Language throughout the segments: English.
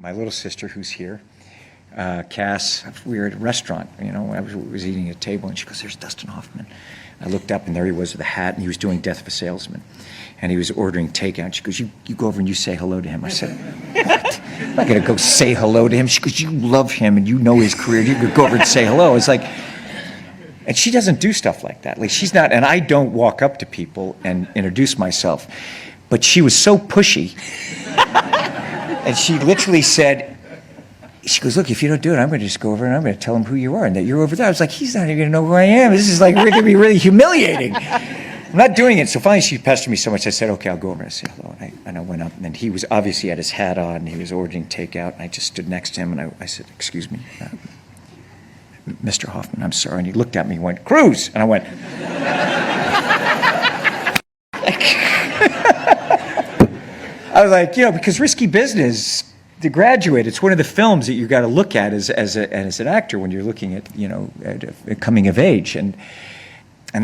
my little sister who's here, Cass, we were at a restaurant, I was eating at a table, and she goes, "There's Dustin Hoffman." I looked up, and there he was with a hat, and he was doing Death of a Salesman. And he was ordering takeout. She goes, you go over and you say hello to him. I said, "What? I'm not going to go say hello to him." She goes, "You love him, and you know his career. You could go over and say hello." It's like, and she doesn't do stuff like that. Like, she's not, and I don't walk up to people and introduce myself. But she was so pushy, and she literally said, she goes, "Look, if you don't do it, I'm going to just go over and I'm going to tell him who you are and that you're over there." I was like, he's not even going to know who I am. This is like going to be really humiliating. I'm not doing it. So finally she pestered me so much, I said, "Okay, I'll go over and say hello." And I went up, and then he was obviously had his hat on, and he was ordering takeout, and I just stood next to him, and I said, "Excuse me, Mr. Hoffman, I'm sorry." And he looked at me and went, "Cruise." And I went, I was like, because Risky Business, The Graduate, it's one of the films that you got to look at as an actor when you're looking at, at coming of age. And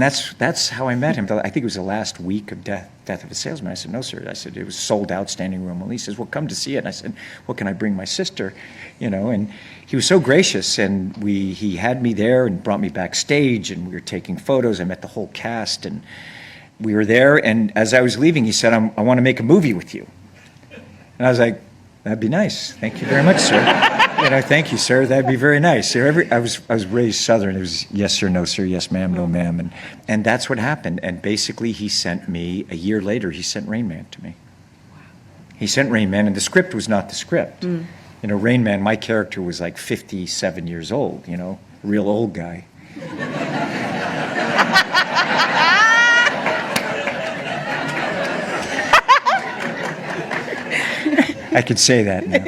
that's how I met him. I think it was the last week of Death of a Salesman. I said, "No, sir." I said, "It was sold out, standing room only." He says, "Well, come to see it." And I said, "Well, can I bring my sister?" And he was so gracious, and he had me there and brought me backstage, and we were taking photos. I met the whole cast, and we were there. And as I was leaving, he said, "I want to make a movie with you." And I was like, "That'd be nice. Thank you very much, sir." "Thank you, sir. That'd be very nice." I was raised Southern. It was yes, sir, no, sir, yes, ma'am, no, ma'am. And that's what happened. And basically he sent me, a year later, he sent Rain Man to me. He sent Rain Man, and the script was not the script. Rain Man, my character was like 57 years old, real old guy. I could say that now.